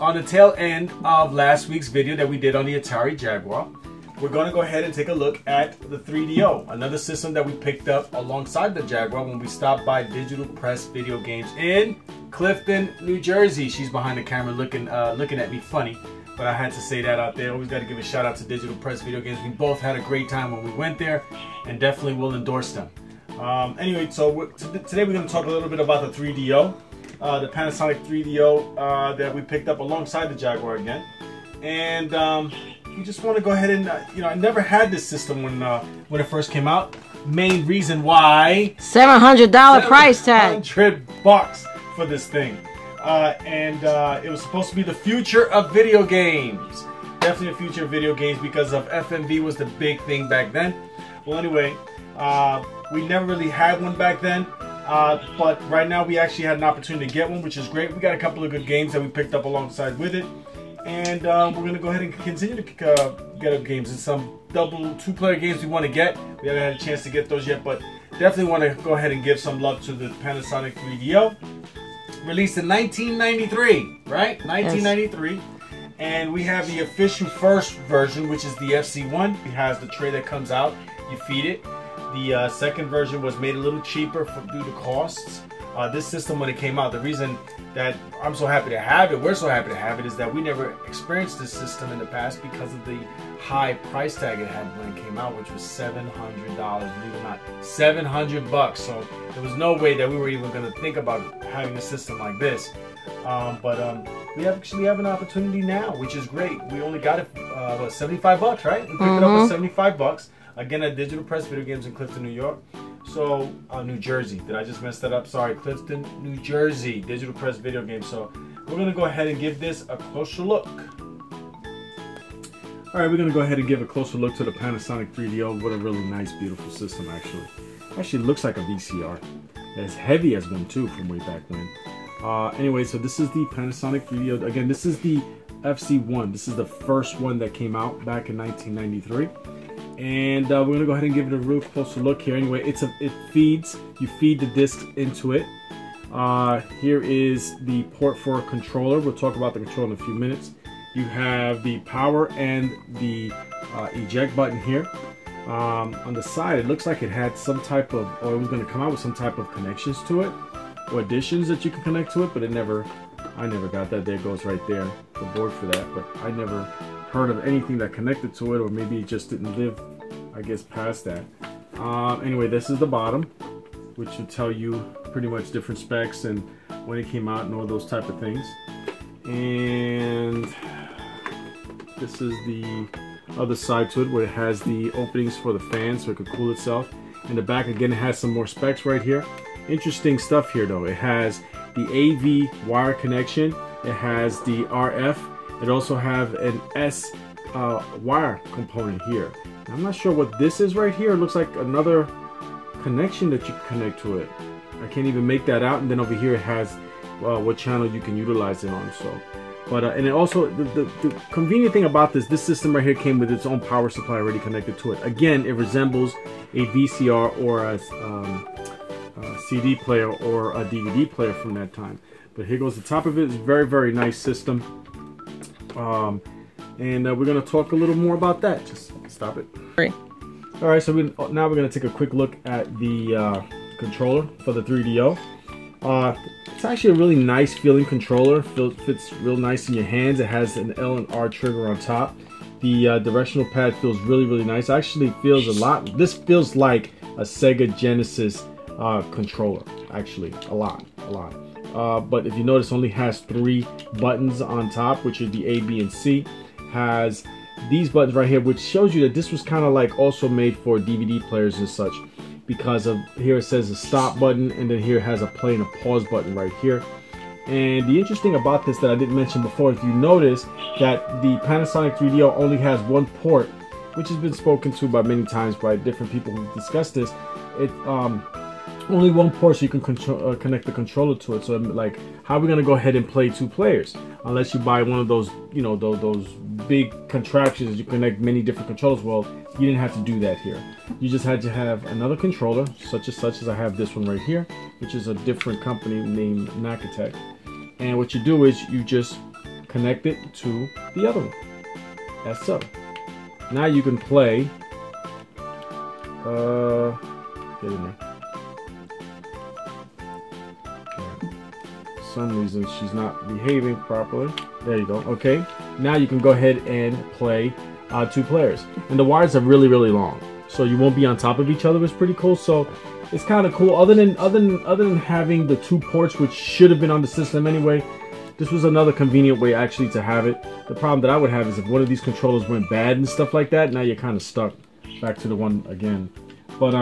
on the tail end of last week's video that we did on the Atari Jaguar, we're going to go ahead and take a look at the 3DO, another system that we picked up alongside the Jaguar when we stopped by Digital Press Video Games in Clifton, New Jersey. She's behind the camera looking at me funny, but I had to say that out there. Always got to give a shout out to Digital Press Video Games. We both had a great time when we went there, and definitely will endorse them. Anyway, so today we're going to talk a little bit about the 3DO, the Panasonic 3DO that we picked up alongside the Jaguar again, and we just want to go ahead and I never had this system when it first came out. Main reason why $700 price tag. $700 for this thing, and it was supposed to be the future of video games. Definitely the future of video games because of FMV was the big thing back then. Well, anyway, we never really had one back then, but right now we actually had an opportunity to get one, which is great. We got a couple of good games that we picked up alongside with it, and we're going to go ahead and continue to get up games. And some two-player games we want to get. We haven't had a chance to get those yet, but definitely want to go ahead and give some love to the Panasonic 3DO. Released in 1993, right? 1993. Yes. And we have the official first version, which is the FC1. It has the tray that comes out. You feed it. The second version was made a little cheaper due to costs. This system, when it came out, the reason that I'm so happy to have it, we're so happy to have it, is that we never experienced this system in the past because of the high price tag it had when it came out, which was $700, believe it or not, $700. So there was no way that we were even going to think about having a system like this. We actually have an opportunity now, which is great. We only got it, what, $75, right? We picked it up for $75. Again, at Digital Press Video Games in Clifton, New York. So, New Jersey. Did I just mess that up? Sorry, Clifton, New Jersey. Digital Press Video Games. So, we're going to go ahead and give this a closer look. Alright, we're going to go ahead and give a closer look to the Panasonic 3DO. What a really nice, beautiful system, actually. Actually looks like a VCR. As heavy as one, too, from way back when. Anyway, so this is the Panasonic 3DO. Again, this is the FC1. This is the first one that came out back in 1993. And we're gonna go ahead and give it a real closer look here. Anyway, it feeds. You feed the disc into it. Here is the port for a controller. We'll talk about the controller in a few minutes. You have the power and the eject button here. On the side, it looks like it had some type of, or it was going to come out with some type of connections to it, or additions that you can connect to it. But I never got that. There it goes right there, the board for that. But I never heard of anything that connected to it, or maybe it just didn't live, I guess, past that. Anyway, this is the bottom, which will tell you pretty much different specs and when it came out and all those type of things. And this is the other side to it, where it has the openings for the fan so it could cool itself. In the back, again, it has some more specs right here. Interesting stuff here, though. It has the AV wire connection. It has the RF. It also have an S wire component here. I'm not sure what this is right here. It looks like another connection that you can connect to it. I can't even make that out. And then over here it has what channel you can utilize it on. So, but and it also the convenient thing about this system right here came with its own power supply already connected to it. Again, it resembles a VCR or a CD player or a DVD player from that time. But here goes the top of it. It's a very, very nice system. And we're going to talk a little more about that. Just stop it. Great. All right, so now we're going to take a quick look at the controller for the 3DO. It's actually a really nice feeling controller. Fits real nice in your hands. It has an L and R trigger on top. The directional pad feels really, really nice. Actually feels a lot. This feels like a Sega Genesis controller. Actually, a lot. But if you notice, only has 3 buttons on top, which are the A, B, and C. Has these buttons right here, which shows you that this was kind of like also made for DVD players and such, because of here it says a stop button, and then here it has a play and a pause button right here. And the interesting about this that I didn't mention before, if you notice that the Panasonic 3DO only has one port, which has been spoken to by many times by different people who've discussed this. It only one port, so you can connect the controller to it. So like, how are we gonna go ahead and play 2 players? Unless you buy one of those, you know, those big contraptions that you connect many different controllers. Well, you didn't have to do that here. You just had to have another controller, such as I have this one right here, which is a different company named Nakatech. And what you do is you just connect it to the other one. That's so. Now you can play. Get in there. Okay. For some reason she's not behaving properly. There you go. Okay. Now you can go ahead and play 2 players, and the wires are really long, so you won't be on top of each other. It's pretty cool. So it's kind of cool. Other than having the 2 ports, which should have been on the system anyway, this was another convenient way actually to have it. The problem that I would have is if one of these controllers went bad and stuff like that, now you're kind of stuck back to the one again. But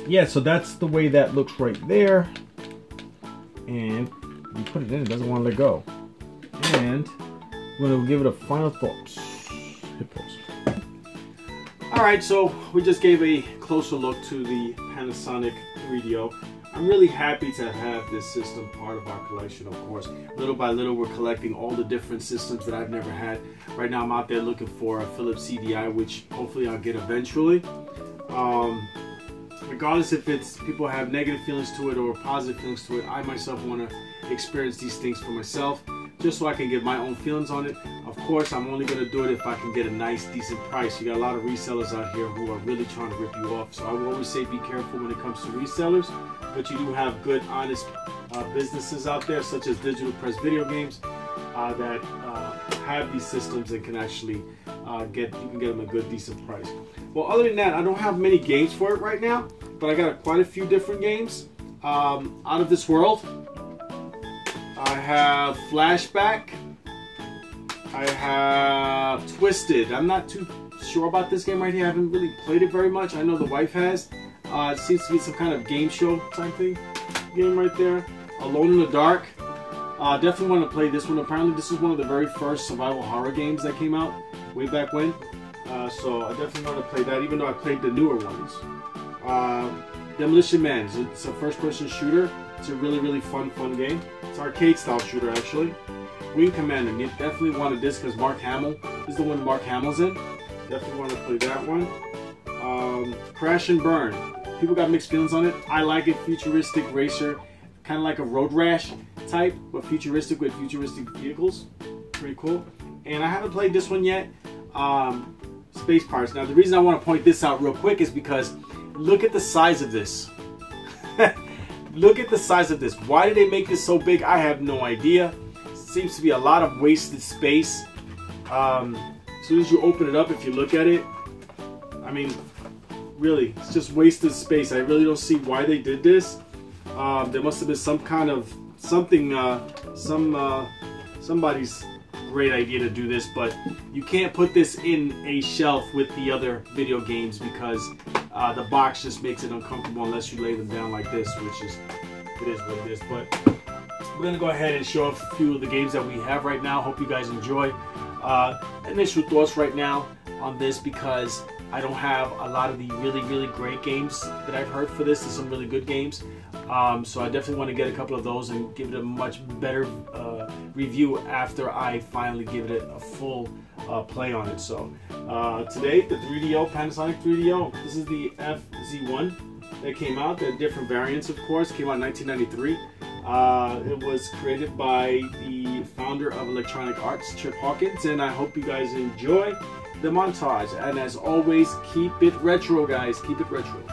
yeah, so that's the way that looks right there. And you put it in, it doesn't want to let go. And we're gonna give it a final thoughts. Hit pause. Alright, so we just gave a closer look to the Panasonic 3DO. I'm really happy to have this system part of our collection, of course. Little by little, we're collecting all the different systems that I've never had. Right now, I'm out there looking for a Philips CDI, which hopefully I'll get eventually. Regardless if it's people have negative feelings to it or positive feelings to it, I myself want to experience these things for myself, just so I can get my own feelings on it. Of course, I'm only going to do it if I can get a nice, decent price. You got a lot of resellers out here who are really trying to rip you off. So I will always say be careful when it comes to resellers. But you do have good, honest businesses out there, such as Digital Press Video Games, that have these systems and can actually you can get them a good, decent price. Well, other than that, I don't have many games for it right now, but I got quite a few different games. Out of This World. I have Flashback. I have Twisted. I'm not too sure about this game right here. I haven't really played it very much. I know the wife has. It seems to be some kind of game show type thing. Game right there. Alone in the Dark. Definitely want to play this one. Apparently this is one of the very first survival horror games that came out way back when. So I definitely want to play that, even though I played the newer ones. Demolition Man. It's a first-person shooter. It's a really fun game. It's an arcade-style shooter, actually. Wing Commander. You definitely wanted this because Mark Hamill is the one Mark Hamill's in. Definitely want to play that one. Crash and Burn. People got mixed feelings on it. I like it. Futuristic racer. Kind of like a Road Rash type, but futuristic with futuristic vehicles. Pretty cool. And I haven't played this one yet. Space Pirates. Now, the reason I want to point this out real quick is because look at the size of this. Look at the size of this. Why did they make this so big? I have no idea. Seems to be a lot of wasted space. As soon as you open it up, if you look at it, I mean, really, it's just wasted space. I really don't see why they did this. There must have been some kind of somebody's great idea to do this, but you can't put this in a shelf with the other video games because the box just makes it uncomfortable unless you lay them down like this, which is, it is what it is. But we're gonna go ahead and show off a few of the games that we have right now. Hope you guys enjoy. Initial thoughts right now on this, because I don't have a lot of the really great games that I've heard for this. There's some really good games. So I definitely want to get a couple of those and give it a much better review after I finally give it a full play on it. So today, the 3DO, Panasonic 3DO, this is the FZ1 that came out. There are different variants, of course. It came out in 1993. It was created by the founder of Electronic Arts, Chip Hawkins, and I hope you guys enjoy the montage. And as always, keep it retro, guys. Keep it retro.